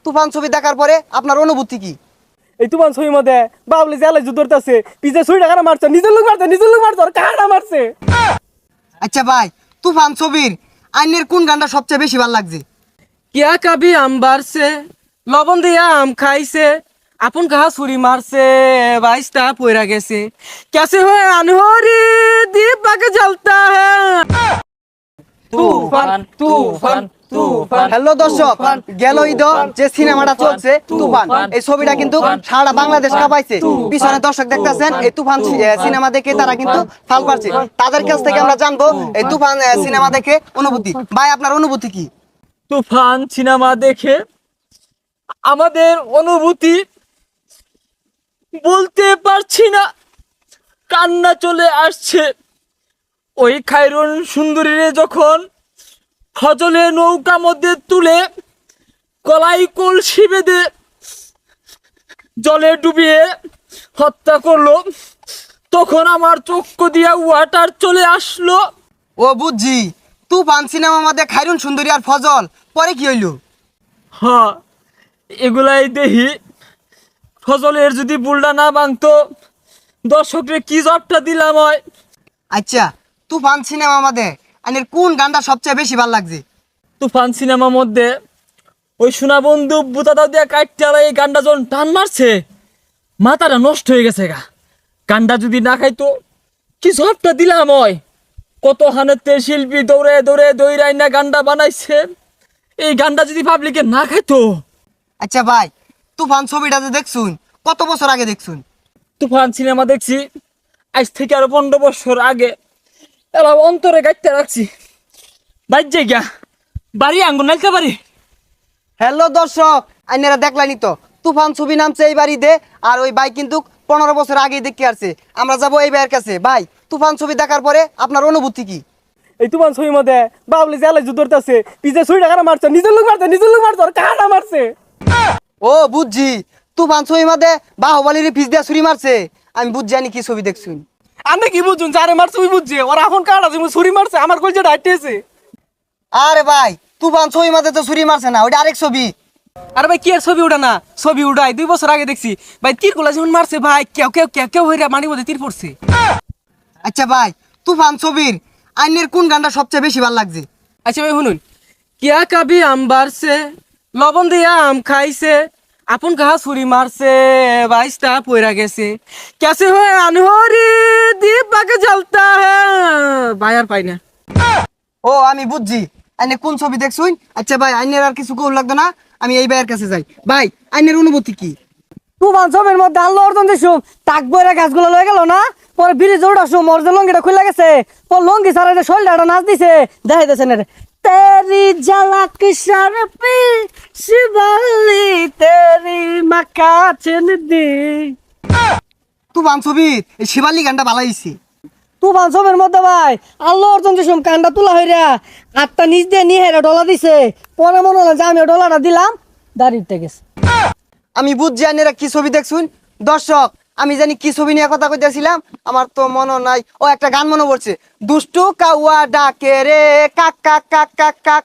তুফান ছবি দেখার পরে আপনার অনুভূতি কি? এই তুফান ছবির মধ্যে বাবলি জালে যুদ্ধ করতেছে, পিছে ছুরি কারা মারছে, নিজের লোক মারছে আর কারা মারছে। আচ্ছা ভাই, তুফান ছবির আইনের কোন গানটা সবচেয়ে বেশি ভালো লাগছে? কিয়া কাবি আম বারছে, লবণ দিয়া আম খাইছে, আপন কাহা ছুরি মারছে, বাইশটা পয়রা গেছে, कैसे हुए अनहोरी दीपक जलता है। তুফান তুফান তুফান। হ্যালো দর্শক, গেল ঈদ যে সিনেমাটা চলছে তুফান, এই ছবিটা কিন্তু সারা বাংলাদেশ কাঁপাইছে। পিছনে দর্শক দেখতেছেন, এই তুফান সিনেমা দেখে তারা কিন্তু ফাল পাচ্ছে। তাদের কাছ থেকে আমরা জানবো এই তুফান সিনেমা দেখে অনুভূতি। ভাই, আপনার অনুভূতি কি? তুফান সিনেমা দেখে আমাদের অনুভূতি বলতে পারছি না, কান্না চলে আসছে। ওই খায়রুন সুন্দরীরে যখন ফজলে নৌকা মধ্যে তুলে কলাই কলসি বেঁধে জলে ডুবিয়ে হত্যা করলো, তখন আমার চক্ষু দিয়া ওয়াটার চলে আসলো। ও বুঝছি, তুফান সিনেমা মধ্যে খায়রুন সুন্দরী আর ফজল, পরে কি হইলো? হ্যাঁ, এগুলাই দেখি ফজলের যদি বুলটা না ভাঙতো, দর্শকরে কি জবটা দিলাম হয়। আচ্ছা, তুফান সিনেমা মধ্যে আইনের কোন গানটা সবচেয়ে বেশি ভালো লাগছে? তুফান সিনেমার মধ্যে ওই সোনা বন্ধু বুতাটা দিয়ে কাটতে এই গানটা যখন টান মারছে, মাথাটা নষ্ট হয়ে গেছে গা। গানটা যদি না খাইতো, কি জবটা দিলাম হয়। কত হানেতে শিল্পী দৌড়ে দৌড়ে দৌড়াই না গানটা বানাইছে, এই গানটা যদি পাবলিকে না খাইতো। আচ্ছা ভাই, তুফান ছবিটা যে দেখছুন, কত বছর আগে দেখছুন? তুফান সিনেমা দেখছি আজ থেকে আরো 15 বছর আগে। এবার অন্তরে গাইতে রাখছি, বাজ্যে গা বাড়ি আঙ্গুর নাইতে পারি। হ্যালো দর্শক, আইনেরা দেখলানি তো, তুফান ছবি নামছে এই বাড়িতে, আর ওই ভাই কিন্তু 15 বছর আগেই দেখে আসছে। আমরা যাবো এই ভাইয়ের কাছে। ভাই, তুফান ছবি দেখার পরে আপনার অনুভূতি কি? এই তুফান ছবির মধ্যে বাবলি জালে যুদ্ধ করতেছে, পিছে ছুরি কারা মারছে, নিজের লোক মারছে আর কারা মারছে। ও বুঝছি, তুফান ছবির মধ্যে বাহুবলীর পিছ দিয়ে ছুরি মারছে। আমি বুঝছি জানি কি ছবি দেখছুন। আমি কি বুঝুন, যারে মারছে ওই বুঝছে, ওরা এখন কারা তুমি ছুরি মারছে, আমার কলজে ডাইটেছে। আরে ভাই, তুফান ছবির মধ্যে তো ছুরি মারছে না, ওইটা আরেক ছবি। আরে ভাই, কি আর ছবি উঠা না, ছবি উঠাই 2 বছর আগে দেখছি ভাই। তীর কোলা যেমন মারছে ভাই, কেউ কেউ কেউ কেউ হইরা মানির মধ্যে তীর পড়ছে। আচ্ছা ভাই, তুফান ছবির আইনের কোন গানটা সবচেয়ে বেশি ভালো লাগছে? আচ্ছা ভাই শুনুন, কিয়া কাবি আম বারছে, লবণ দিয়া আম খাইছে, আপন কাহা ছুরি মারছে, বাইশটা পয়রা গেছে, कैसे हुए अनहोरी दीपक जलता है। ভাই আর পাই না। ও আমি বুঝছি, আইনে কোন ছবি দেখছুন। আচ্ছা ভাই, আইনের আর কিছু কল লাগতো না, আমি এই ভাইয়ের কাছে যাই। ভাই, আইনের অনুভূতি কি? তুফান ছবির মধ্যে আল্লাহ অর্জন দিছুম, তাক বইরা গাছগুলো লয়ে গেল না, পরে ব্রিজ উঠাছুম, ওর যে লঙ্গিটা খুলে গেছে, পর লঙ্গি সারা যে শরীরটা নাচ দিছে, দেখাই দিয়েছে না রে। তেরি ঝলক শরপি শিবলি তেরি মাকা চিনদি। তুফান ছবির এই শিবালি গানটা ভালো হইছে। তুফান ছবির মধ্যে ভাই আল্লাহ অর্জন দিছুম, কানটা তুলা হইরা হাতটা নিচ দিয়ে নিয়ে ডলা দিছে, পরে মনে হলো যে আমি ডলাটা দিলাম, দাঁড়িয়ে গেছে। আমি বুঝছি আইনেরা কি ছবি দেখছুন। দর্শক, আমি জানি কি ছবি নিয়ে কথা কইতেছিলাম, আমার তো মনে নাই। ও একটা গান মনে পড়ছে, দুষ্টু কাউয়া ডাকে রে কাক কাক কাক কাক কাক।